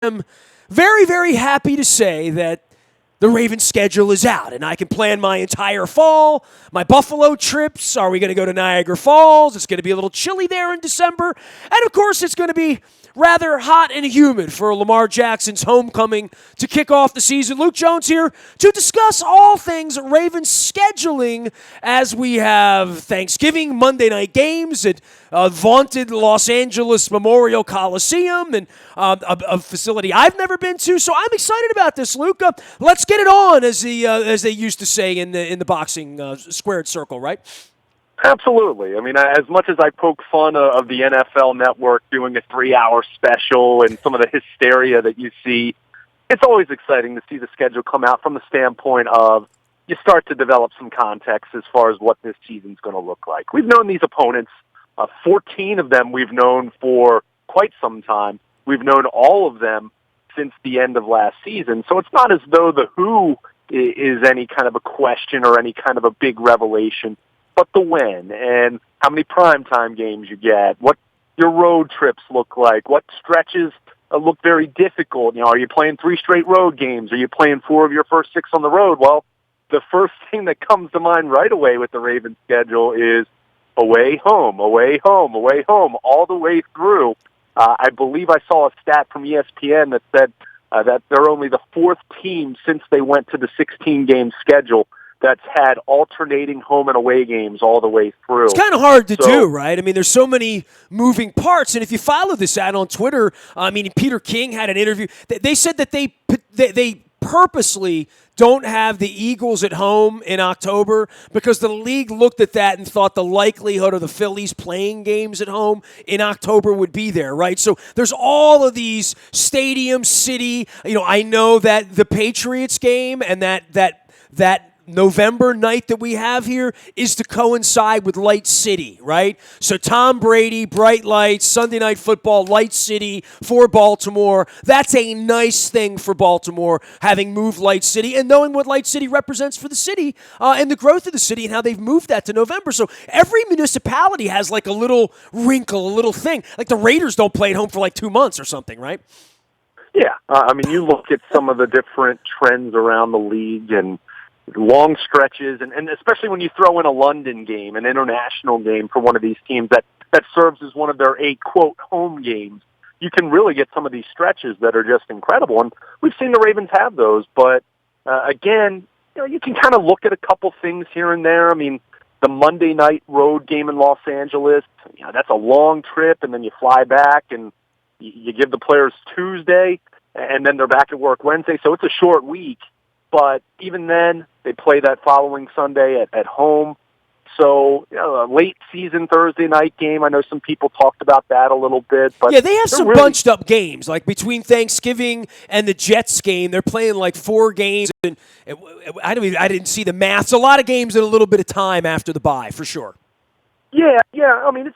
am very, very happy to say that the Ravens schedule is out, and I can plan my entire fall, my Buffalo trips. Are we going to go to Niagara Falls? It's going to be a little chilly there in December. And, of course, it's going to be rather hot and humid for Lamar Jackson's homecoming to kick off the season. Luke Jones here to discuss all things Ravens scheduling as we have Thanksgiving, Monday night games at vaunted Los Angeles Memorial Coliseum, and a facility I've never been to. So I'm excited about this, Luke. Let's get it on, as they used to say in the boxing squared circle, right? Absolutely. I mean, as much as I poke fun of the NFL Network doing a 3-hour special and some of the hysteria that you see, it's always exciting to see the schedule come out from the standpoint of you start to develop some context as far as what this season's going to look like. We've known these opponents. 14 of them we've known for quite some time. We've known all of them since the end of last season. So it's not as though the who is any kind of a question or any kind of a big revelation, but the when and how many primetime games you get, what your road trips look like, what stretches look very difficult. You know, are you playing 3 straight road games? Are you playing 4 of your first 6 on the road? Well, the first thing that comes to mind right away with the Ravens schedule is away, home, away, home, away, home, all the way through. I believe I saw a stat from ESPN that said that they're only the 4th team since they went to the 16-game schedule that's had alternating home and away games all the way through. It's kind of hard to do, right? I mean, there's so many moving parts, and if you follow this ad on Twitter, I mean, Peter King had an interview. They said that they purposely don't have the Eagles at home in October because the league looked at that and thought the likelihood of the Phillies playing games at home in October would be there, right? So there's all of these stadium, city. You know, I know that the Patriots game and that November night that we have here is to coincide with Light City, right? So Tom Brady, bright lights, Sunday Night Football, Light City for Baltimore. That's a nice thing for Baltimore, having moved Light City and knowing what Light City represents for the city and the growth of the city and how they've moved that to November. So every municipality has like a little wrinkle, a little thing. Like the Raiders don't play at home for like 2 months or something, right? Yeah. I mean, you look at some of the different trends around the league and long stretches, and especially when you throw in a London game, an international game for one of these teams that serves as one of their 8, quote, home games, you can really get some of these stretches that are just incredible. And we've seen the Ravens have those, but again, you know, you can kind of look at a couple things here and there. I mean, the Monday night road game in Los Angeles, you know, that's a long trip, and then you fly back, and you give the players Tuesday, and then they're back at work Wednesday, so it's a short week. But even then, they play that following Sunday at home. So, you know, a late season Thursday night game. I know some people talked about that a little bit. But yeah, they have some bunched up games. Like between Thanksgiving and the Jets game, they're playing like 4 games. And I didn't see the math. It's a lot of games in a little bit of time after the bye, for sure. Yeah. I mean,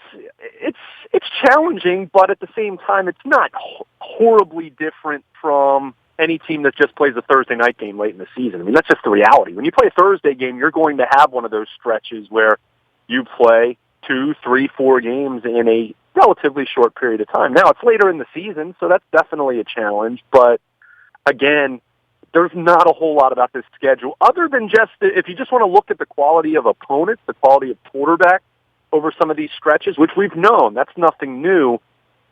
it's challenging, but at the same time, it's not horribly different from any team that just plays a Thursday night game late in the season. I mean, that's just the reality. When you play a Thursday game, you're going to have one of those stretches where you play 2, 3, 4 games in a relatively short period of time. Now, it's later in the season, so that's definitely a challenge. But, again, there's not a whole lot about this schedule other than just if you just want to look at the quality of opponents, the quality of quarterback over some of these stretches, which we've known. That's nothing new.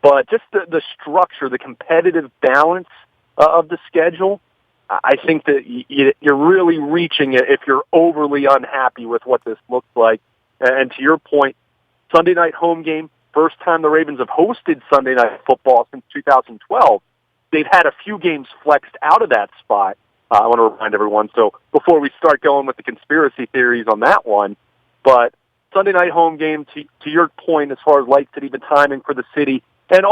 But just the structure, the competitive balance of the schedule, I think that you're really reaching it if you're overly unhappy with what this looks like. And to your point, Sunday night home game, first time the Ravens have hosted Sunday night football since 2012. They've had a few games flexed out of that spot. I want to remind everyone. So before we start going with the conspiracy theories on that one, but Sunday night home game, to your point as far as Light City, the timing for the city, and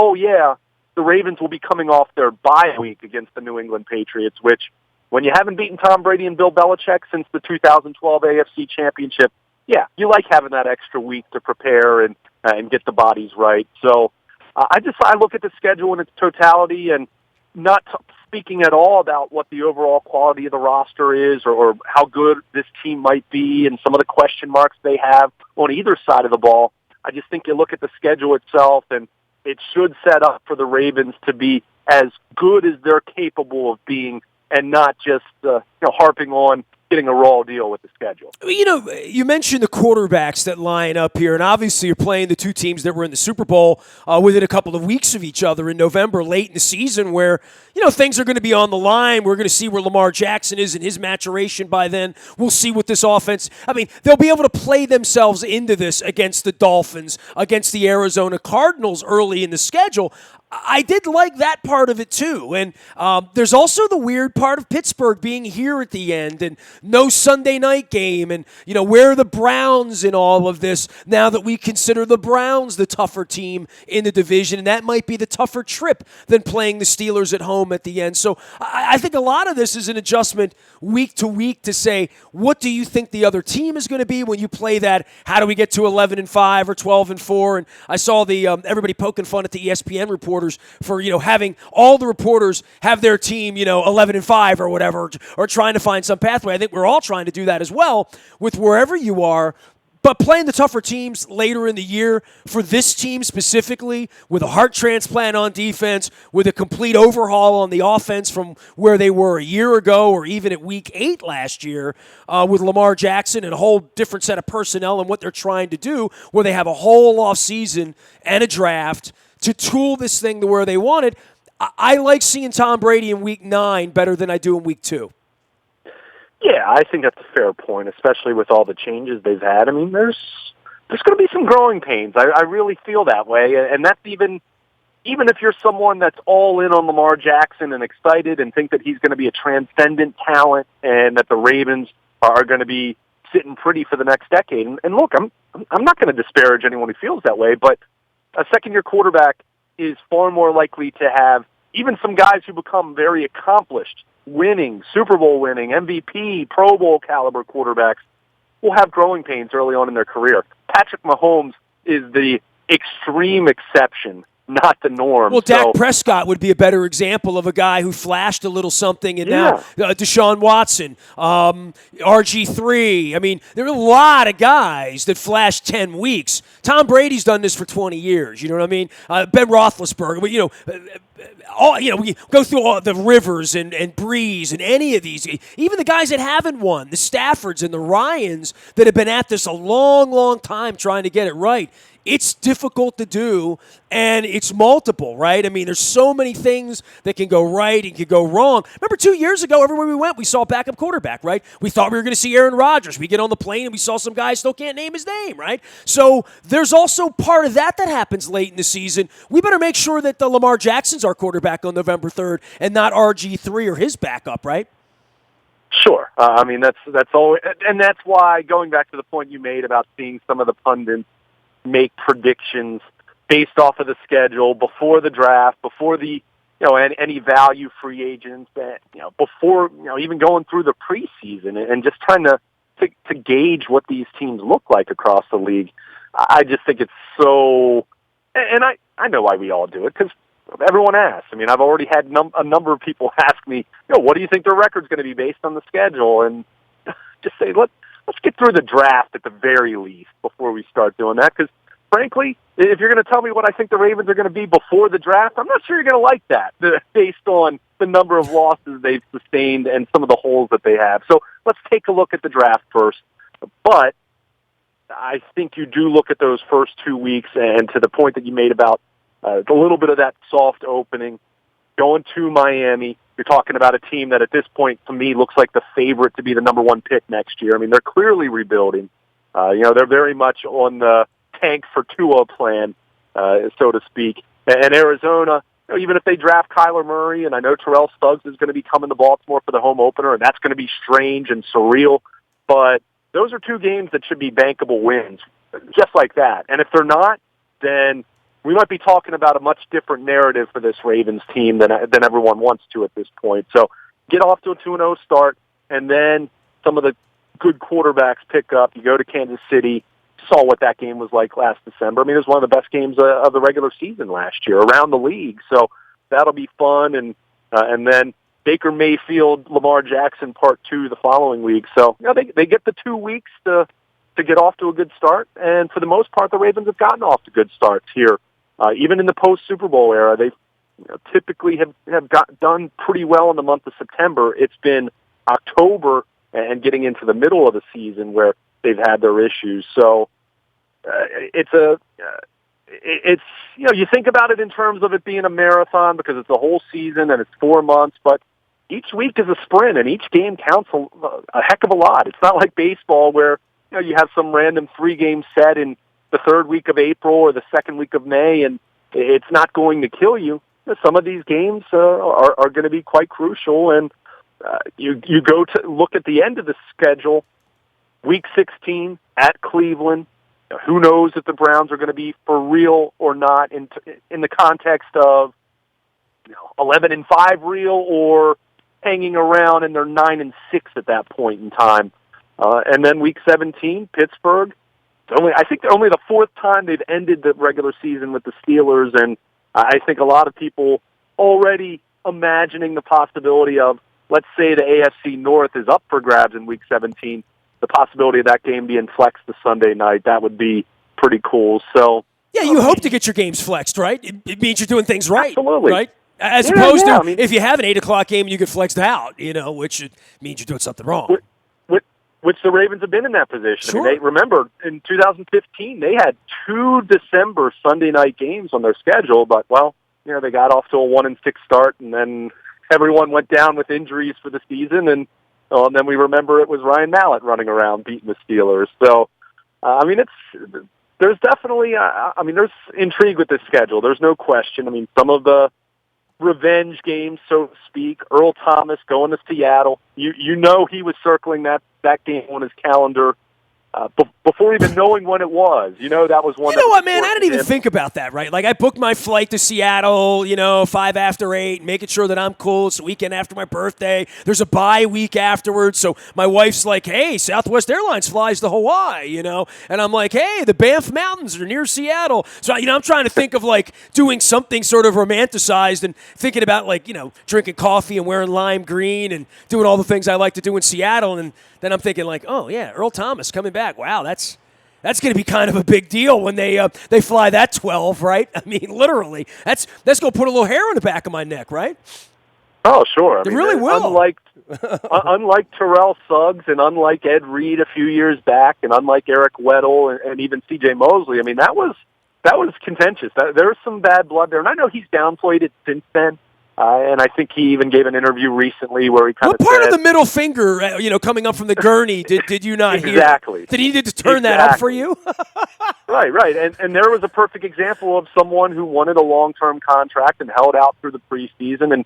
the Ravens will be coming off their bye week against the New England Patriots, which, when you haven't beaten Tom Brady and Bill Belichick since the 2012 AFC Championship, yeah, you like having that extra week to prepare and get the bodies right. So I look at the schedule in its totality and not speaking at all about what the overall quality of the roster is or how good this team might be and some of the question marks they have on either side of the ball. I just think you look at the schedule itself, and it should set up for the Ravens to be as good as they're capable of being, and not just harping on getting a raw deal with the schedule. You mentioned the quarterbacks that line up here, and obviously you're playing the two teams that were in the Super Bowl within a couple of weeks of each other in November, late in the season, where things are going to be on the line. We're going to see where Lamar Jackson is in his maturation by then. We'll see what this offense. I mean, they'll be able to play themselves into this against the Dolphins, against the Arizona Cardinals early in the schedule. I did like that part of it, too. And there's also the weird part of Pittsburgh being here at the end and no Sunday night game. And, where are the Browns in all of this now that we consider the Browns the tougher team in the division? And that might be the tougher trip than playing the Steelers at home at the end. So I think a lot of this is an adjustment week to week to say, what do you think the other team is going to be when you play that? How do we get to 11-5 or 12-4? And I saw the everybody poking fun at the ESPN reporters for having all the reporters have their team 11-5 or whatever, or trying to find some pathway. I think we're all trying to do that as well with wherever you are. But playing the tougher teams later in the year for this team specifically, with a heart transplant on defense, with a complete overhaul on the offense from where they were a year ago or even at week 8 last year, with Lamar Jackson and a whole different set of personnel and what they're trying to do, where they have a whole offseason and a draft to tool this thing to where they want it. I like seeing Tom Brady in week 9 better than I do in week 2. Yeah, I think that's a fair point, especially with all the changes they've had. I mean, there's going to be some growing pains. I really feel that way, and that's even if you're someone that's all in on Lamar Jackson and excited and think that he's going to be a transcendent talent and that the Ravens are going to be sitting pretty for the next decade. And look, I'm not going to disparage anyone who feels that way, but a second-year quarterback is far more likely to have even some guys who become very accomplished, winning, Super Bowl winning, MVP, Pro Bowl caliber quarterbacks will have growing pains early on in their career. Patrick Mahomes is the extreme exception, not the norm. Well, Dak Prescott would be a better example of a guy who flashed a little something, and now Deshaun Watson, RG3. I mean, there are a lot of guys that flashed 10 weeks. Tom Brady's done this for 20 years. You know what I mean? Ben Roethlisberger. We go through all the Rivers and Breeze and any of these, even the guys that haven't won, the Staffords and the Ryans that have been at this a long, long time trying to get it right. It's difficult to do, and it's multiple, right? I mean, there's so many things that can go right and can go wrong. Remember 2 years ago, everywhere we went, we saw a backup quarterback, right? We thought we were going to see Aaron Rodgers. We get on the plane, and we saw some guy still can't name his name, right? So there's also part of that happens late in the season. We better make sure that the Lamar Jackson's our quarterback on November 3rd and not RG3 or his backup, right? Sure. I mean, that's all, and that's why, going back to the point you made about seeing some of the pundits make predictions based off of the schedule before the draft, before the any value free agents, before even going through the preseason and just trying to gauge what these teams look like across the league. I just think it's so, and I know why we all do it, because everyone asks. I mean, I've already had a number of people ask me, what do you think their record's going to be based on the schedule? And just say, let's get through the draft at the very least before we start doing that. Because, frankly, if you're going to tell me what I think the Ravens are going to be before the draft, I'm not sure you're going to like that based on the number of losses they've sustained and some of the holes that they have. So let's take a look at the draft first. But I think you do look at those first 2 weeks, and to the point that you made about a little bit of that soft opening, going to Miami. You're talking about a team that at this point, to me, looks like the favorite to be the number 1 pick next year. I mean, they're clearly rebuilding. They're very much on the tank for Tua plan, so to speak. And Arizona, even if they draft Kyler Murray, and I know Terrell Suggs is going to be coming to Baltimore for the home opener, and that's going to be strange and surreal, but those are 2 games that should be bankable wins, just like that. And if they're not, then we might be talking about a much different narrative for this Ravens team than everyone wants to at this point. So get off to a 2-0 start, and then some of the good quarterbacks pick up. You go to Kansas City, saw what that game was like last December. I mean, it was one of the best games of the regular season last year around the league. So that'll be fun. And then Baker Mayfield, Lamar Jackson Part 2 the following week. So they get the 2 weeks to get off to a good start. And for the most part, the Ravens have gotten off to good starts here. Even in the post-Super Bowl era, typically have done pretty well in the month of September. It's been October and getting into the middle of the season where they've had their issues. So it's you think about it in terms of it being a marathon because it's a whole season and it's 4 months, but each week is a sprint and each game counts a heck of a lot. It's not like baseball where you have some random 3-game set in the third week of April or the second week of May, and it's not going to kill you. Some of these games are going to be quite crucial, and you go to look at the end of the schedule, Week 16 at Cleveland. Who knows if the Browns are going to be for real or not in the context of 11-5 real or hanging around and they're 9-6 at that point in time. And then Week 17, Pittsburgh. I think they're only the fourth time they've ended the regular season with the Steelers, and I think a lot of people already imagining the possibility of, let's say the AFC North is up for grabs in Week 17, the possibility of that game being flexed to Sunday night, that would be pretty cool. So yeah, you hope to get your games flexed, right? It means you're doing things right. Absolutely. Right? As opposed to if you have an 8 o'clock game and you get flexed out, which means you're doing something wrong. Which the Ravens have been in that position. Sure. I mean, remember, in 2015, they had 2 December Sunday night games on their schedule, but, they got off to a 1-6 start, and then everyone went down with injuries for the season, and then we remember it was Ryan Mallett running around beating the Steelers. So, there's definitely, there's intrigue with this schedule. There's no question. I mean, some of the revenge games, so to speak, Earl Thomas going to Seattle, he was circling that game on his calendar before even knowing when it was. That was one. You know what, man? I didn't even think about that, right? Like, I booked my flight to Seattle, 5 after 8, making sure that I'm cool. It's the weekend after my birthday. There's a bye week afterwards. So my wife's like, hey, Southwest Airlines flies to Hawaii, And I'm like, hey, the Banff Mountains are near Seattle. So, I'm trying to think of, doing something sort of romanticized and thinking about, drinking coffee and wearing lime green and doing all the things I like to do in Seattle. And then I'm thinking, oh, yeah, Earl Thomas coming back. Wow, that's going to be kind of a big deal when they fly that 12, right? I mean, literally, that's going to put a little hair on the back of my neck, right? Oh, sure. It really will. Unlike Terrell Suggs and unlike Ed Reed a few years back and unlike Eric Weddle and even C.J. Mosley, I mean, that was contentious. There was some bad blood there, and I know he's downplayed it since then. And I think he even gave an interview recently where he kind of said... What part of the middle finger, coming up from the gurney, did you not hear? Exactly. Did he need to turn that up for you? Right. And there was a perfect example of someone who wanted a long-term contract and held out through the preseason. And,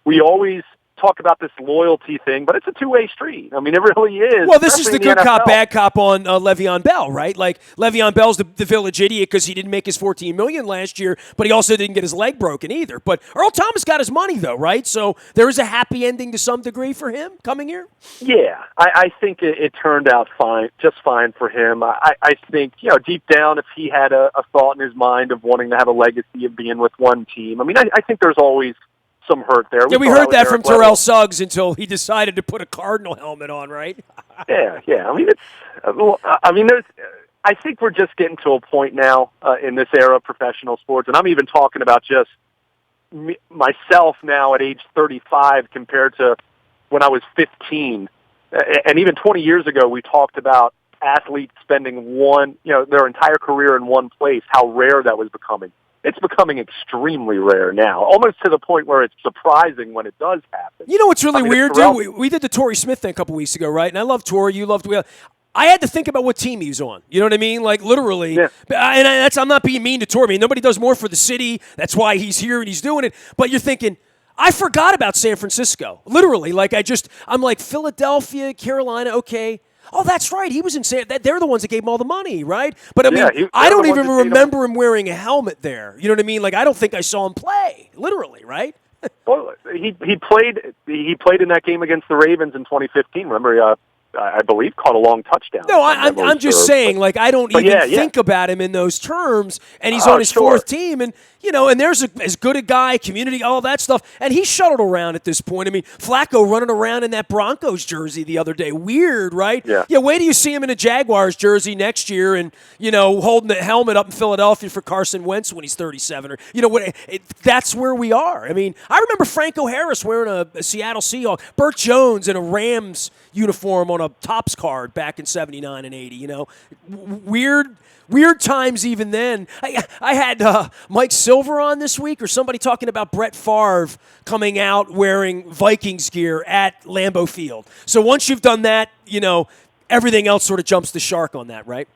we always talk about this loyalty thing, but it's a two-way street. I mean, it really is. Well, this is the good cop, bad cop on Le'Veon Bell, right? Like, Le'Veon Bell's the village idiot because he didn't make his $14 million last year, but he also didn't get his leg broken either. But Earl Thomas got his money, though, right? So there is a happy ending to some degree for him coming here? Yeah, I think it turned out just fine for him. I think, deep down, if he had a thought in his mind of wanting to have a legacy of being with one team, I mean, I think there's always some hurt there. We heard that from Terrell Suggs until he decided to put a Cardinal helmet on, right? Yeah. I think we're just getting to a point now in this era of professional sports, and I'm even talking about just myself now at age 35 compared to when I was 15. And even 20 years ago, we talked about athletes spending their entire career in one place, how rare that was becoming. It's becoming extremely rare now, almost to the point where it's surprising when it does happen. You know what's really weird, dude? We did the Torrey Smith thing a couple weeks ago, right? And I love Torrey. You loved I had to think about what team he was on. You know what I mean? Like, literally. Yeah. And I'm not being mean to Torrey. I mean, nobody does more for the city. That's why he's here and he's doing it. But you're thinking, I forgot about San Francisco. Literally. Like, I'm like, Philadelphia, Carolina, okay. Oh, that's right. He was in they're the ones that gave him all the money, right? But I mean, I don't even remember him wearing a helmet there. You know what I mean? Like, I don't think I saw him play. Literally, right? Well, he played in that game against the Ravens in 2015. Remember, I believe, caught a long touchdown. No, I'm just saying, like, I don't even think about him in those terms, and he's on his fourth team, and, and there's as good a guy, community, all that stuff, and he's shuttled around at this point. I mean, Flacco running around in that Broncos jersey the other day. Weird, right? Yeah, wait till you see him in a Jaguars jersey next year and, holding the helmet up in Philadelphia for Carson Wentz when he's 37. Or, that's where we are. I mean, I remember Franco Harris wearing a Seattle Seahawks, Burt Jones in a Rams uniform on a Topps card back in 79 and 80, Weird times even then. I had Mike Silver on this week, or somebody talking about Brett Favre coming out wearing Vikings gear at Lambeau Field. So once you've done that, everything else sort of jumps the shark on that, right?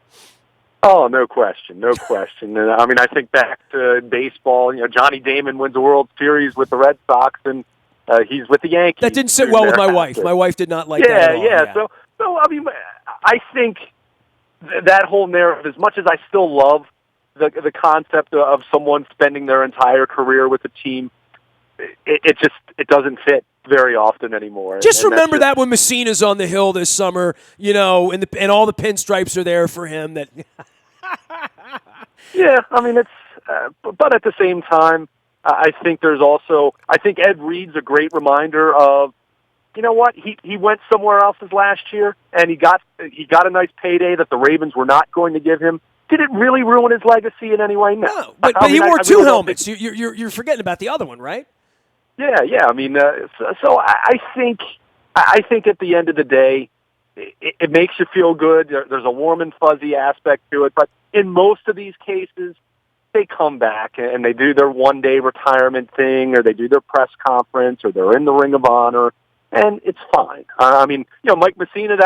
Oh, no question. And I mean, I think back to baseball. Johnny Damon wins the World Series with the Red Sox, and he's with the Yankees. That didn't sit well with my wife. My wife did not like that at all. Yeah. So I mean, I think that whole narrative, as much as I still love the concept of someone spending their entire career with a team, it doesn't fit very often anymore. Just remember that when Messina's on the hill this summer, and all the pinstripes are there for him. That. Yeah, I mean, but at the same time, I think Ed Reed's a great reminder of, what, he went somewhere else this last year, and he got a nice payday that the Ravens were not going to give him. Did it really ruin his legacy in any way? No. But he wore two helmets. You're forgetting about the other one, right? Yeah. I mean, so I think at the end of the day, it makes you feel good. There's a warm and fuzzy aspect to it, but in most of these cases, they come back and they do their one-day retirement thing, or they do their press conference, or they're in the Ring of Honor, and it's fine. I mean, Mike Messina,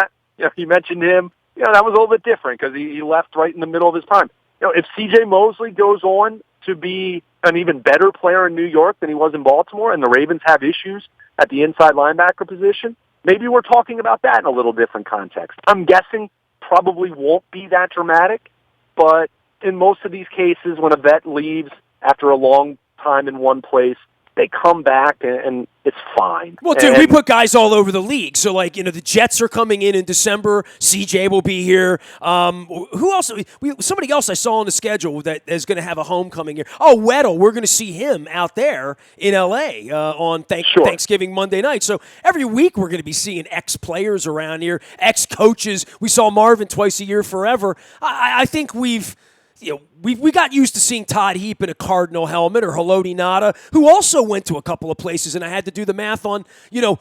you mentioned him, that was a little bit different because he left right in the middle of his prime. If C.J. Mosley goes on to be an even better player in New York than he was in Baltimore, and the Ravens have issues at the inside linebacker position, maybe we're talking about that in a little different context. I'm guessing probably won't be that dramatic, but in most of these cases, when a vet leaves after a long time in one place, they come back and it's fine. Well, dude, we put guys all over the league. So, like, the Jets are coming in December. CJ will be here. Who else? Somebody else I saw on the schedule that is going to have a homecoming here. Oh, Weddle. We're going to see him out there in L.A. On Thanksgiving Monday night. So every week we're going to be seeing ex-players around here, ex-coaches. We saw Marvin twice a year forever. I think we've... we got used to seeing Todd Heap in a Cardinal helmet, or Haloti Ngata, who also went to a couple of places, and I had to do the math on,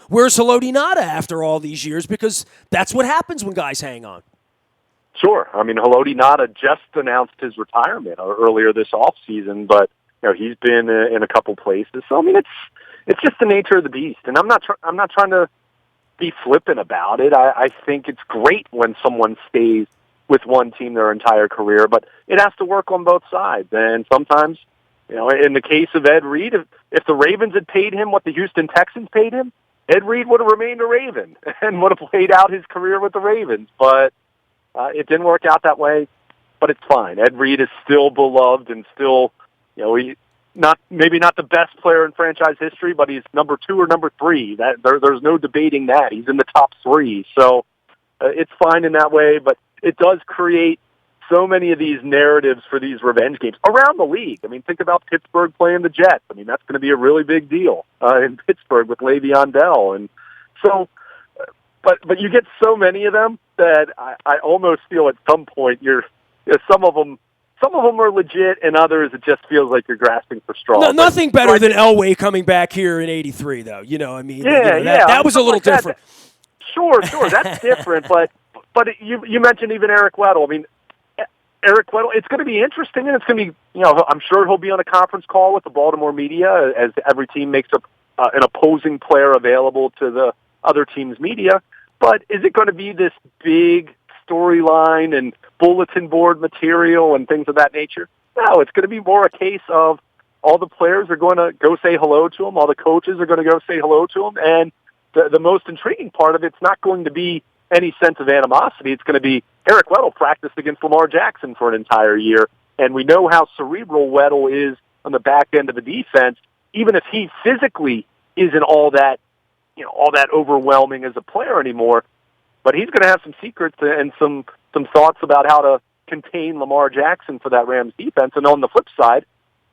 where's Haloti Ngata after all these years, because that's what happens when guys hang on. Sure. I mean, Haloti Ngata just announced his retirement earlier this offseason, but he's been in a couple places. So I mean, it's just the nature of the beast, and I'm not trying to be flippant about it. I think it's great when someone stays with one team their entire career, but it has to work on both sides. And sometimes, in the case of Ed Reed, if the Ravens had paid him what the Houston Texans paid him, Ed Reed would have remained a Raven and would have played out his career with the Ravens. But it didn't work out that way, but it's fine. Ed Reed is still beloved and still, maybe not the best player in franchise history, but he's number 2 or number 3. There's no debating that. He's in the top 3. So it's fine in that way, but it does create so many of these narratives for these revenge games around the league. I mean, think about Pittsburgh playing the Jets. I mean, that's going to be a really big deal in Pittsburgh with Le'Veon Bell. And so, but you get so many of them that I almost feel at some point some of them are legit, and others it just feels like you're grasping for straws. No, nothing better than Elway coming back here in '83, though. That was a little different. Sure, that's different, but you mentioned even Eric Weddle. I mean, Eric Weddle, it's going to be interesting, and it's going to be, I'm sure he'll be on a conference call with the Baltimore media as every team makes an opposing player available to the other team's media. But is it going to be this big storyline and bulletin board material and things of that nature? No, it's going to be more a case of all the players are going to go say hello to him, all the coaches are going to go say hello to him, and the most intriguing part of it's not going to be any sense of animosity. It's going to be Eric Weddle practiced against Lamar Jackson for an entire year, and we know how cerebral Weddle is on the back end of the defense. Even if he physically isn't all that overwhelming as a player anymore, but he's going to have some secrets and some thoughts about how to contain Lamar Jackson for that Rams defense. And on the flip side,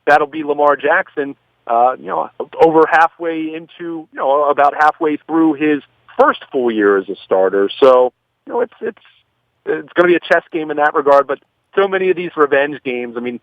that'll be Lamar Jackson, over halfway into, about halfway through his first full year as a starter. So, it's going to be a chess game in that regard. But so many of these revenge games, I mean,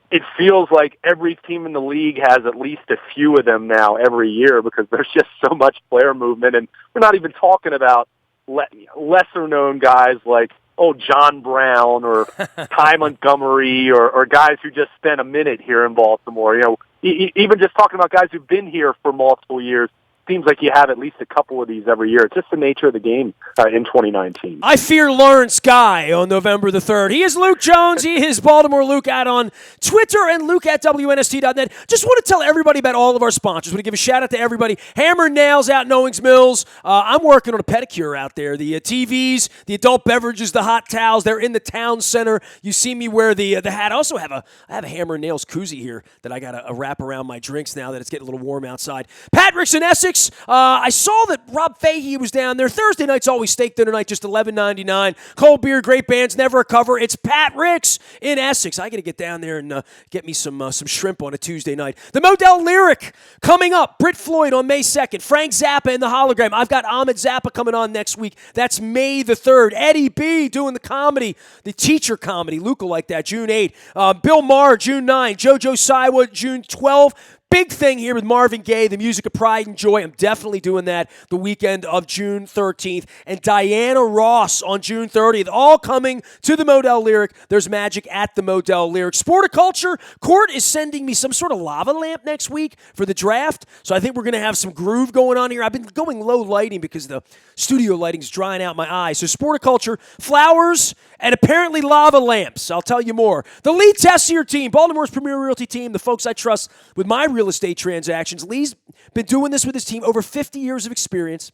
it feels like every team in the league has at least a few of them now every year because there's just so much player movement. And we're not even talking about lesser-known guys like, John Brown or Ty Montgomery or guys who just spent a minute here in Baltimore. Even just talking about guys who've been here for multiple years, seems like you have at least a couple of these every year. It's just the nature of the game in 2019. I fear Lawrence Guy on November the 3rd. He is Luke Jones. He is Baltimore Luke out on Twitter and Luke at WNST.net. Just want to tell everybody about all of our sponsors. Want to give a shout out to everybody. Hammer Nails out in Owings Mills. I'm working on a pedicure out there. The TVs, the adult beverages, the hot towels, they're in the town center. You see me wear the hat. I also have a Hammer Nails koozie here that I got to wrap around my drinks now that it's getting a little warm outside. Patrick's in Essex. I saw that Rob Fahey was down there. Thursday night's always steak dinner night, just $11.99. Cold beer, great bands, never a cover. It's Pat Ricks in Essex. I got to get down there and get me some shrimp on a Tuesday night. The Modell Lyric coming up. Britt Floyd on May 2nd. Frank Zappa in the Hologram. I've got Ahmed Zappa coming on next week. That's May the 3rd. Eddie B doing the comedy, the teacher comedy. Luca like that, June 8th. Bill Maher, June 9th. JoJo Siwa, June 12th. Big thing here with Marvin Gaye, the music of pride and joy. I'm definitely doing that the weekend of June 13th. And Diana Ross on June 30th. All coming to the Modell Lyric. There's magic at the Modell Lyric. Sporticulture, Court is sending me some sort of lava lamp next week for the draft. So I think we're going to have some groove going on here. I've been going low lighting because the studio lighting's drying out my eyes. So Sporticulture, flowers, and apparently lava lamps. I'll tell you more. The Lee Tessier team, Baltimore's premier realty team, the folks I trust with my real estate transactions. Lee's been doing this with his team, over 50 years of experience.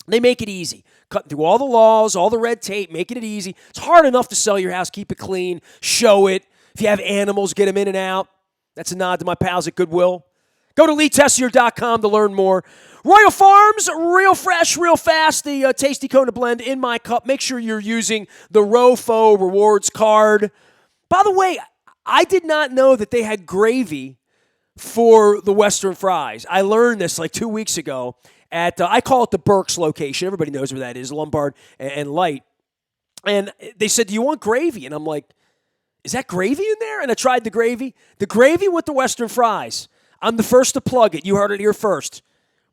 They make it easy. Cutting through all the laws, all the red tape, making it easy. It's hard enough to sell your house, keep it clean, show it. If you have animals, get them in and out. That's a nod to my pals at Goodwill. Go to LeeTessier.com to learn more. Royal Farms, real fresh, real fast. The Tasty Kona Blend in my cup. Make sure you're using the ROFO Rewards card. By the way, I did not know that they had gravy for the Western fries. I learned this like 2 weeks ago at, I call it the Burke's location. Everybody knows where that is, Lombard and Light. And they said, do you want gravy? And I'm like, is that gravy in there? And I tried the gravy. The gravy with the Western fries. I'm the first to plug it. You heard it here first.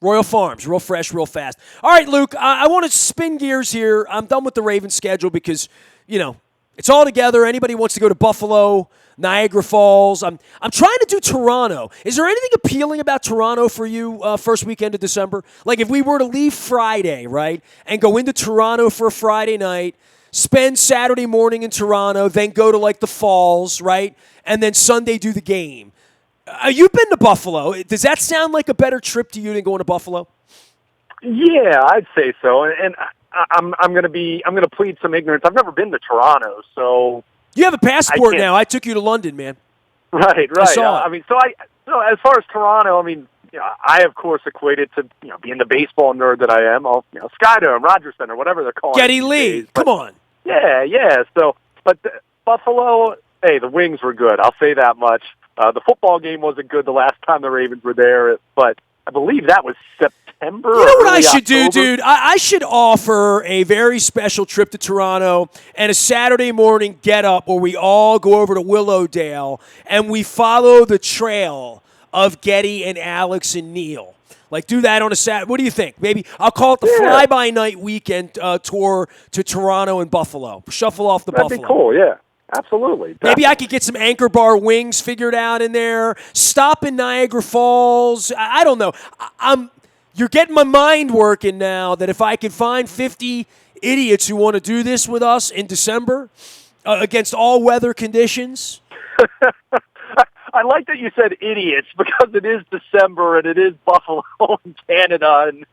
Royal Farms, real fresh, real fast. All right, Luke, I want to spin gears here. I'm done with the Ravens schedule because, it's all together. Anybody wants to go to Buffalo, Niagara Falls. I'm trying to do Toronto. Is there anything appealing about Toronto for you first weekend of December? Like if we were to leave Friday, right, and go into Toronto for a Friday night, spend Saturday morning in Toronto, then go to like the Falls, right, and then Sunday do the game. You've been to Buffalo. Does that sound like a better trip to you than going to Buffalo? Yeah, I'd say so. And I'm going to plead some ignorance. I've never been to Toronto, so you have a passport now. I took you to London, man. Right. I saw it. So as far as Toronto, I of course equate it to being the baseball nerd that I am. Skydome, Rodgers Center, whatever they're calling Getty it. Lee, come on. Yeah. So, but Buffalo, hey, the wings were good. I'll say that much. The football game wasn't good the last time the Ravens were there, but I believe that was September. You know what I should October. do, dude? I should offer a very special trip to Toronto and a Saturday morning get-up where we all go over to Willowdale and we follow the trail of Getty and Alex and Neil. Like, do that on a Saturday. What do you think? Maybe I'll call it the fly-by-night weekend tour to Toronto and Buffalo. Shuffle off the Buffalo. That'd be cool, yeah. Absolutely. Maybe I could get some Anchor Bar wings figured out in there. Stop in Niagara Falls. I don't know. You're getting my mind working now that if I can find 50 idiots who want to do this with us in December against all weather conditions. I like that you said idiots because it is December and it is Buffalo in Canada, and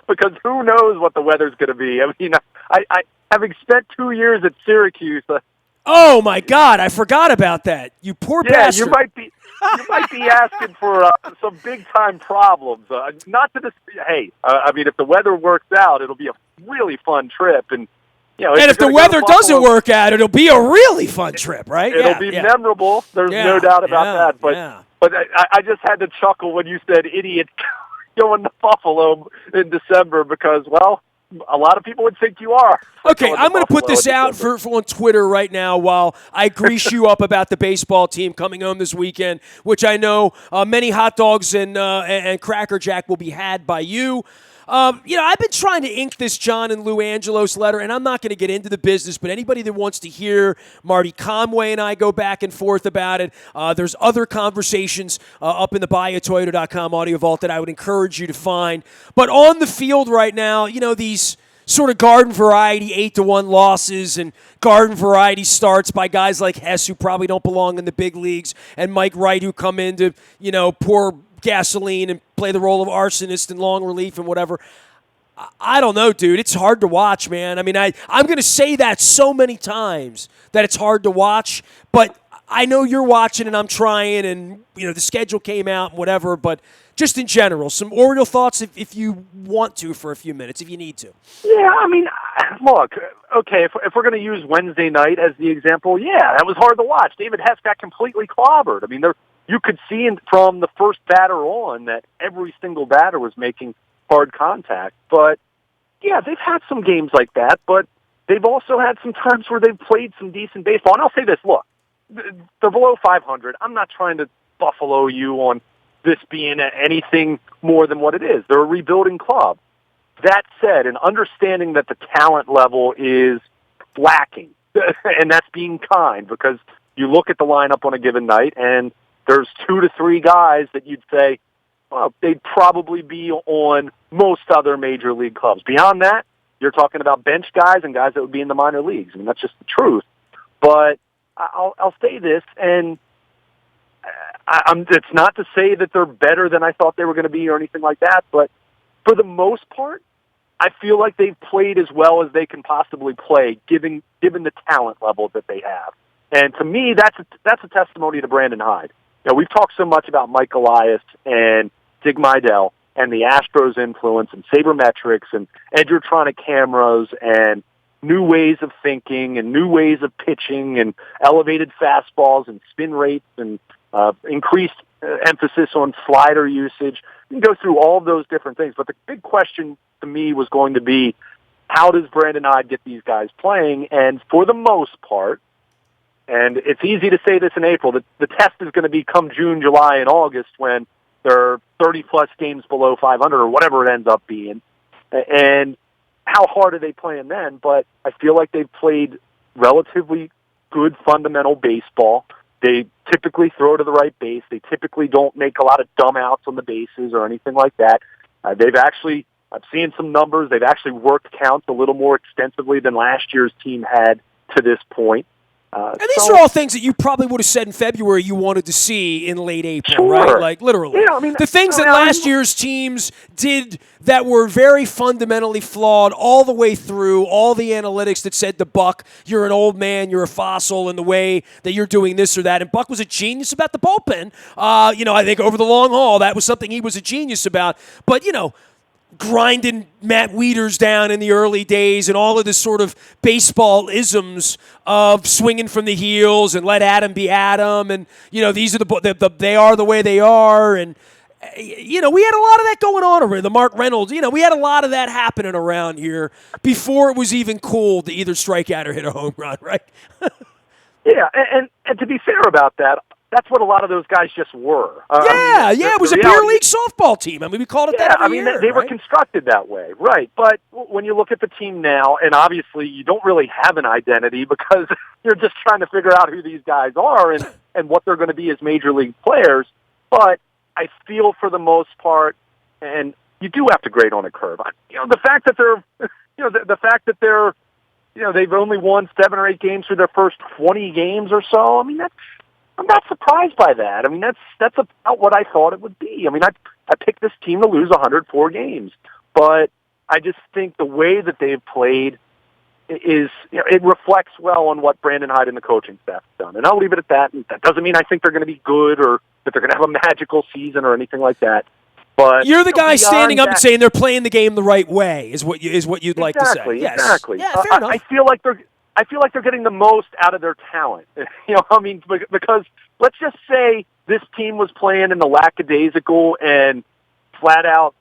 because who knows what the weather's going to be. I having spent 2 years at Syracuse. Oh, my God. I forgot about that. You poor bastard. You might be. you might be asking for some big-time problems. Not to this. Hey, I mean, if the weather works out, it'll be a really fun trip, and and if the weather doesn't work out, it'll be a really fun trip, right? It'll be memorable. There's no doubt about that. But I just had to chuckle when you said idiot going to Buffalo in December because, well, a lot of people would think you are. Okay, I'm going to put this out for on Twitter right now while I grease you up about the baseball team coming home this weekend, which I know many hot dogs and Cracker Jack will be had by you. I've been trying to ink this John and Lou Angelos letter, and I'm not going to get into the business, but anybody that wants to hear Marty Conway and I go back and forth about it, there's other conversations up in the buyatoyota.com audio vault that I would encourage you to find. But on the field right now, these sort of garden variety 8-1 losses and garden variety starts by guys like Hess, who probably don't belong in the big leagues, and Mike Wright, who come in to, pour gasoline and play the role of arsonist in long relief and whatever. I don't know, dude. It's hard to watch, man. I mean, I'm going to say that so many times that it's hard to watch, but I know you're watching and I'm trying, and, the schedule came out and whatever, but just in general, some Oriole thoughts if you want to for a few minutes, if you need to. Yeah, I mean, look, okay, if we're going to use Wednesday night as the example, yeah, that was hard to watch. David Hess got completely clobbered. I mean, you could see from the first batter on that every single batter was making hard contact. But, yeah, they've had some games like that, but they've also had some times where they've played some decent baseball. And I'll say this, look, they're below 500. I'm not trying to buffalo you on this being anything more than what it is. They're a rebuilding club. That said, and understanding that the talent level is lacking, and that's being kind, because you look at the lineup on a given night, and there's 2 to 3 guys that you'd say, well, they'd probably be on most other major league clubs. Beyond that, you're talking about bench guys and guys that would be in the minor leagues. I mean, that's just the truth. But I'll say this, and it's not to say that they're better than I thought they were going to be or anything like that, but for the most part, I feel like they've played as well as they can possibly play, given the talent level that they have. And to me, that's a testimony to Brandon Hyde. We've talked so much about Mike Elias and Dig Meidel and the Astros' influence and sabermetrics and edgertronic cameras and new ways of thinking and new ways of pitching and elevated fastballs and spin rates and increased emphasis on slider usage. You can go through all of those different things. But the big question to me was going to be, how does Brandon Hyde get these guys playing? And for the most part, and it's easy to say this in April, the test is going to be come June, July, and August when there are 30-plus games below 500 or whatever it ends up being. And how hard are they playing then? But I feel like they've played relatively good fundamental baseball. They typically throw to the right base. They typically don't make a lot of dumb outs on the bases or anything like that. I've seen some numbers. They've actually worked counts a little more extensively than last year's team had to this point. And these are all things that you probably would have said in February you wanted to see in late April, sure. right? Like, literally. Yeah, I mean, the things that last year's teams did that were very fundamentally flawed all the way through, all the analytics that said to Buck, you're an old man, you're a fossil in the way that you're doing this or that. And Buck was a genius about the bullpen. I think over the long haul, that was something he was a genius about. But, grinding Matt Wieters down in the early days and all of this sort of baseball isms of swinging from the heels and let Adam be Adam and, these are they are the way they are. And, we had a lot of that going on over the Mark Reynolds. We had a lot of that happening around here before it was even cool to either strike out or hit a home run, right? Yeah, and to be fair about that, that's what a lot of those guys just were. It was a beer league softball team. I mean, we called it that every year. They were constructed that way, right? But when you look at the team now, and obviously you don't really have an identity because you're just trying to figure out who these guys are and what they're going to be as major league players. But I feel for the most part, and you do have to grade on a curve. The fact that they're, they've only won 7 or 8 games through their first 20 games or so. I mean, I'm not surprised by that. I mean, that's about what I thought it would be. I mean, I picked this team to lose 104 games, but I just think the way that they've played is, it reflects well on what Brandon Hyde and the coaching staff have done. And I'll leave it at that. That doesn't mean I think they're going to be good or that they're going to have a magical season or anything like that. But you're the guy standing up and saying they're playing the game the right way is what you'd like to say. Yes. Exactly. Yeah, fair enough. I feel like they're getting the most out of their talent. Because let's just say this team was playing in the lackadaisical and flat out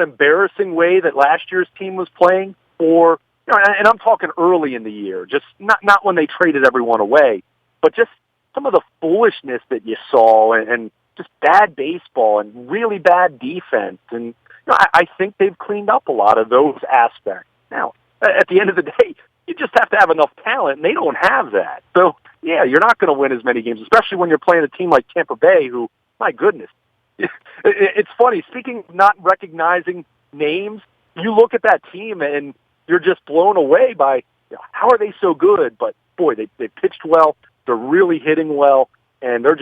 embarrassing way that last year's team was playing, or and I'm talking early in the year, just not when they traded everyone away, but just some of the foolishness that you saw and just bad baseball and really bad defense. And I think they've cleaned up a lot of those aspects. Now, at the end of the day, you just have to have enough talent, and they don't have that. So, yeah, you're not going to win as many games, especially when you're playing a team like Tampa Bay, who, my goodness. It's funny, speaking of not recognizing names, you look at that team and you're just blown away by how are they so good? But, boy, they pitched well, they're really hitting well, and they're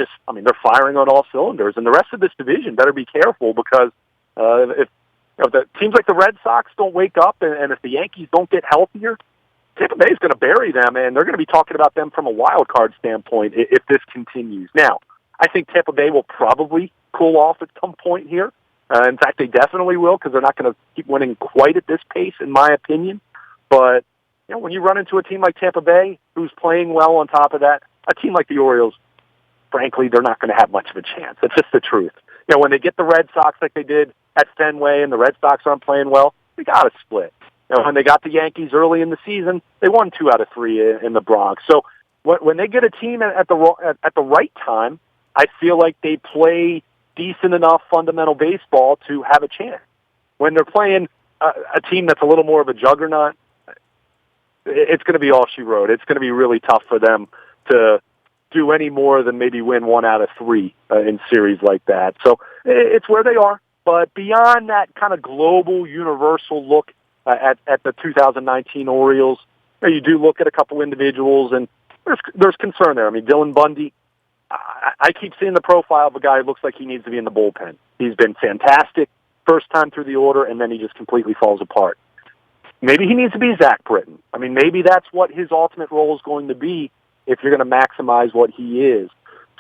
firing on all cylinders. And the rest of this division better be careful because if the teams like the Red Sox don't wake up and if the Yankees don't get healthier, Tampa Bay is going to bury them, and they're going to be talking about them from a wild card standpoint if this continues. Now, I think Tampa Bay will probably cool off at some point here. In fact, they definitely will because they're not going to keep winning quite at this pace, in my opinion. But when you run into a team like Tampa Bay, who's playing well on top of that, a team like the Orioles, frankly, they're not going to have much of a chance. That's just the truth. When they get the Red Sox like they did at Fenway and the Red Sox aren't playing well, they got to split. When they got the Yankees early in the season, they won 2 out of 3 in the Bronx. So when they get a team at the right time, I feel like they play decent enough fundamental baseball to have a chance. When they're playing a team that's a little more of a juggernaut, it's going to be all she wrote. It's going to be really tough for them to do any more than maybe win 1 out of 3 in series like that. So it's where they are. But beyond that kind of global, universal look at the 2019 Orioles, you do look at a couple individuals, and there's concern there. I mean, Dylan Bundy, I keep seeing the profile of a guy who looks like he needs to be in the bullpen. He's been fantastic first time through the order, and then he just completely falls apart. Maybe he needs to be Zach Britton. I mean, maybe that's what his ultimate role is going to be if you're going to maximize what he is.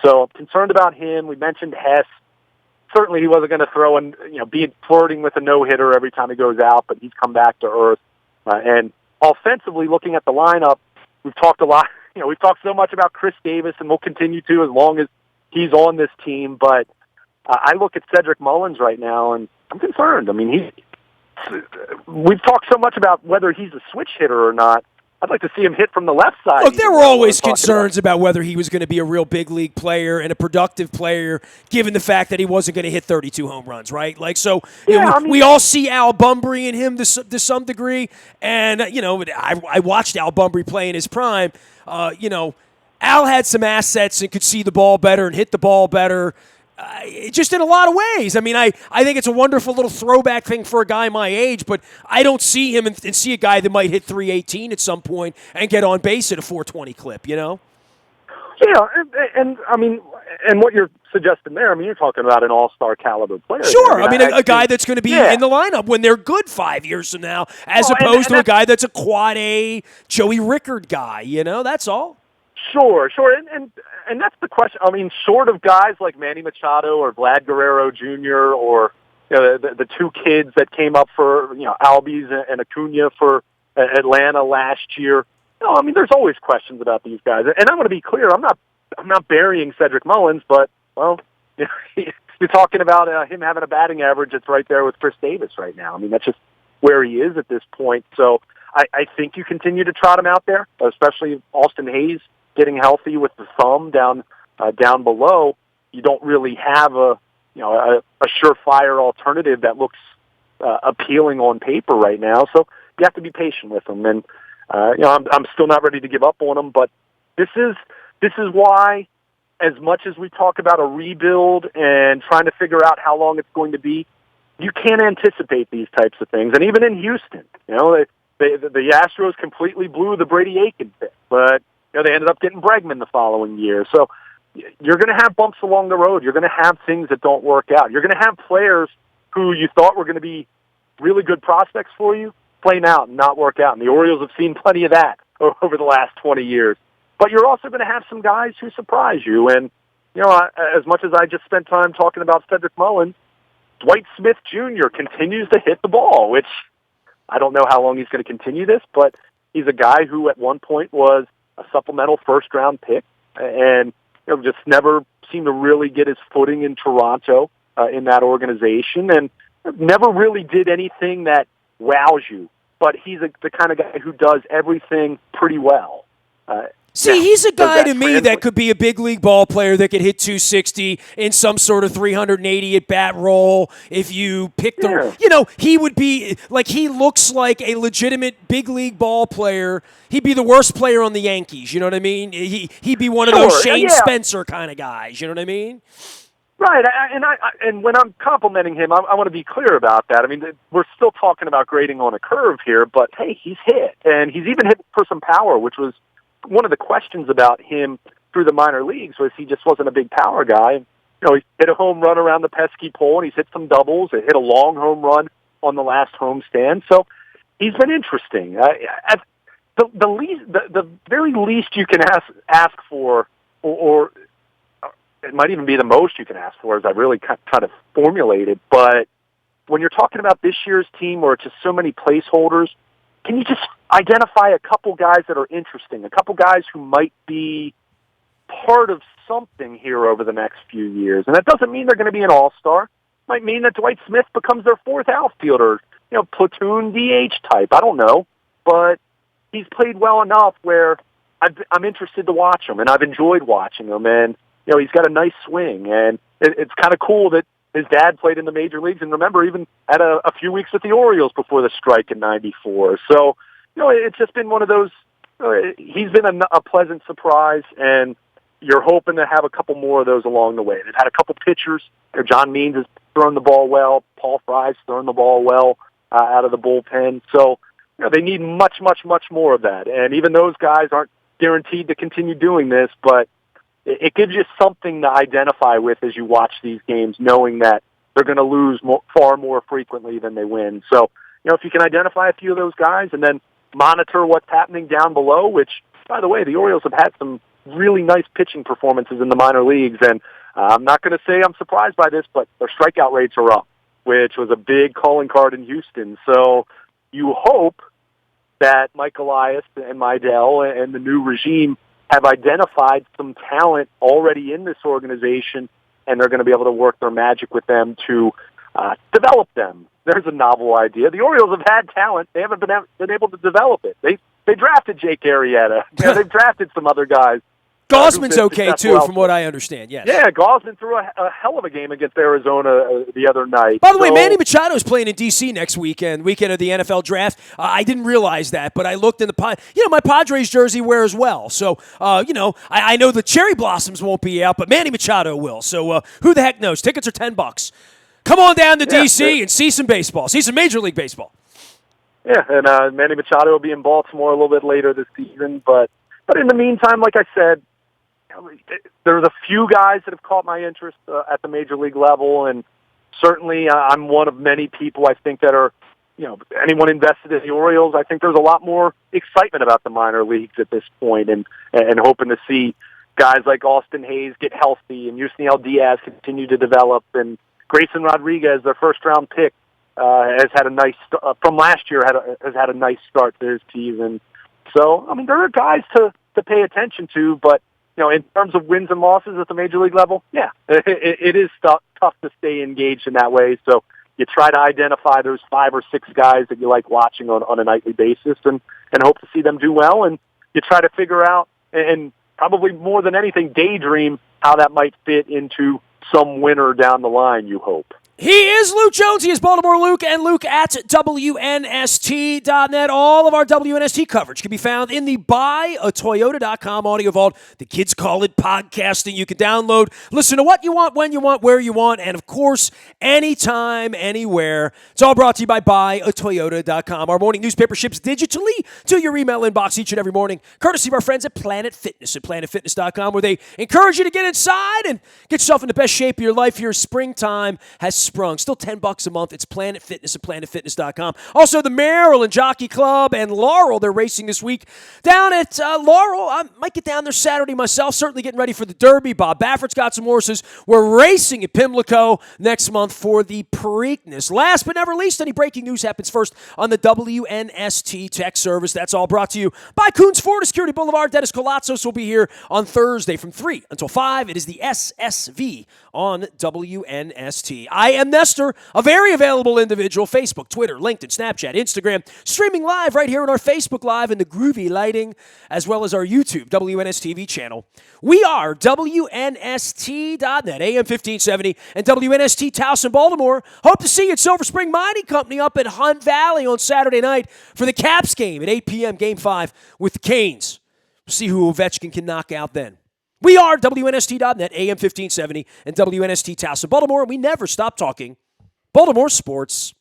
So I'm concerned about him. We mentioned Hess. Certainly he wasn't going to throw and be flirting with a no-hitter every time he goes out, but he's come back to earth. And offensively, looking at the lineup, we've talked a lot. We've talked so much about Chris Davis, and we'll continue to as long as he's on this team. But I look at Cedric Mullins right now, and I'm concerned. I mean, we've talked so much about whether he's a switch hitter or not. I'd like to see him hit from the left side. Look, there were always concerns about whether he was going to be a real big league player and a productive player, given the fact that he wasn't going to hit 32 home runs, right? We all see Al Bunbury in him to some degree, and I watched Al Bunbury play in his prime. Al had some assets and could see the ball better and hit the ball better. Just in a lot of ways. I mean, I think it's a wonderful little throwback thing for a guy my age, but I don't see him and see a guy that might hit 318 at some point and get on base at a 420 clip, Yeah, and I mean, and what you're suggesting there, I mean, you're talking about an all-star caliber player. Sure, I mean a guy that's going to be in the lineup when they're good 5 years from now, as opposed to a guy that's a quad A Joey Rickard guy, that's all. Sure, and that's the question. I mean, short of guys like Manny Machado or Vlad Guerrero Jr. or the 2 kids that came up for Albies and Acuna for Atlanta last year. I mean, there's always questions about these guys, and I'm going to be clear. I'm not burying Cedric Mullins, but you're talking about him having a batting average that's right there with Chris Davis right now. I mean, that's just where he is at this point. So I think you continue to trot him out there, especially Austin Hayes getting healthy with the thumb down below. You don't really have a surefire alternative that looks appealing on paper right now. So you have to be patient with him. And I'm still not ready to give up on him. But this is why, as much as we talk about a rebuild and trying to figure out how long it's going to be, you can't anticipate these types of things. And even in Houston, the Astros completely blew the Brady Aiken pick, but they ended up getting Bregman the following year. So you're going to have bumps along the road. You're going to have things that don't work out. You're going to have players who you thought were going to be really good prospects for you flame out and not work out. And the Orioles have seen plenty of that over the last 20 years. But you're also going to have some guys who surprise you. And, as much as I just spent time talking about Cedric Mullins, Dwight Smith Jr. continues to hit the ball, which I don't know how long he's going to continue this, but he's a guy who at one point was a supplemental first-round pick and just never seemed to really get his footing in Toronto in that organization, and never really did anything that wows you. But he's the kind of guy who does everything pretty well. He's a guy to me that could be a big league ball player that could hit 260 in some sort of 380 at bat role. If you pick he would be like, he looks like a legitimate big league ball player. He'd be the worst player on the Yankees. You know what I mean? He'd be one of those Shane Spencer kind of guys. You know what I mean? Right, and when I'm complimenting him, I want to be clear about that. I mean, we're still talking about grading on a curve here, but hey, he's hit, and he's even hit for some power, which was one of the questions about him through the minor leagues, was he just wasn't a big power guy. He hit a home run around the pesky pole, and he's hit some doubles. He hit a long home run on the last homestand, so he's been interesting. At the very least you can ask for, or it might even be the most you can ask for, as I really kind of formulated. But when you're talking about this year's team where it's just so many placeholders, can you just identify a couple guys that are interesting, a couple guys who might be part of something here over the next few years? And that doesn't mean they're going to be an all-star. It might mean that Dwight Smith becomes their fourth outfielder, platoon DH type. I don't know. But he's played well enough where I'm interested to watch him, and I've enjoyed watching him. And he's got a nice swing, and it's kind of cool that his dad played in the major leagues, and remember, even had a few weeks with the Orioles before the strike in '94. So, it's just been one of those. He's been a pleasant surprise, and you're hoping to have a couple more of those along the way. They've had a couple pitchers. John Means has thrown the ball well. Paul Fry's thrown the ball well out of the bullpen. So, they need much, much, much more of that. And even those guys aren't guaranteed to continue doing this, but it gives you something to identify with as you watch these games, knowing that they're going to lose far more frequently than they win. So, if you can identify a few of those guys and then monitor what's happening down below, which, by the way, the Orioles have had some really nice pitching performances in the minor leagues, and I'm not going to say I'm surprised by this, but their strikeout rates are up, which was a big calling card in Houston. So you hope that Mike Elias and Meidel and the new regime have identified some talent already in this organization, and they're going to be able to work their magic with them to develop them. There's a novel idea. The Orioles have had talent. They haven't been able to develop it. They drafted Jake Arrieta. They've drafted some other guys. Gosman's okay, too, from what I understand, yes. Yeah, Gosman threw a hell of a game against Arizona the other night. By the way, Manny Machado is playing in D.C. next weekend of the NFL draft. I didn't realize that, but I looked in my Padres jersey wear as well. So, I know the cherry blossoms won't be out, but Manny Machado will. So, who the heck knows? Tickets are $10. Come on down to D.C. and see some baseball. See some Major League Baseball. Yeah, and Manny Machado will be in Baltimore a little bit later this season. But in the meantime, like I said, there's a few guys that have caught my interest at the Major League level, and certainly I'm one of many people I think that are, anyone invested in the Orioles, I think there's a lot more excitement about the minor leagues at this point, and hoping to see guys like Austin Hayes get healthy and Yusniel Diaz continue to develop, and Grayson Rodriguez, their first-round pick, has had a nice from last year. Has had a nice start to his season. So, I mean, there are guys to pay attention to, but in terms of wins and losses at the Major League level, yeah, it is tough to stay engaged in that way. So you try to identify those 5 or 6 guys that you like watching on a nightly basis, and hope to see them do well. And you try to figure out, and probably more than anything, daydream how that might fit into some winner down the line, you hope. He is Luke Jones. He is Baltimore Luke, and Luke at WNST.net. All of our WNST coverage can be found in the buyatoyota.com audio vault. The kids call it podcasting. You can download, listen to what you want, when you want, where you want, and, of course, anytime, anywhere. It's all brought to you by buyatoyota.com. Our morning newspaper ships digitally to your email inbox each and every morning, courtesy of our friends at Planet Fitness at planetfitness.com, where they encourage you to get inside and get yourself in the best shape of your life here. Springtime has sprung. Still $10 a month. It's Planet Fitness at planetfitness.com. Also, the Maryland Jockey Club and Laurel, they're racing this week down at Laurel. I might get down there Saturday myself, certainly getting ready for the Derby. Bob Baffert's got some horses. We're racing at Pimlico next month for the Preakness. Last but never least, any breaking news happens first on the WNST Tech Service. That's all brought to you by Coons Ford Security Boulevard. Dennis Colatzos will be here on Thursday from 3 until 5. It is the SSV on WNST. I am Nestor, a very available individual. Facebook, Twitter, LinkedIn, Snapchat, Instagram, streaming live right here on our Facebook Live and the groovy lighting, as well as our YouTube, WNSTV channel. We are WNST.net, AM 1570, and WNST Towson, Baltimore. Hope to see you at Silver Spring Mining Company up at Hunt Valley on Saturday night for the Caps game at 8 p.m., Game 5 with the Canes. We'll see who Ovechkin can knock out then. We are WNST.net, AM 1570, and WNST Towson, Baltimore. We never stop talking Baltimore sports.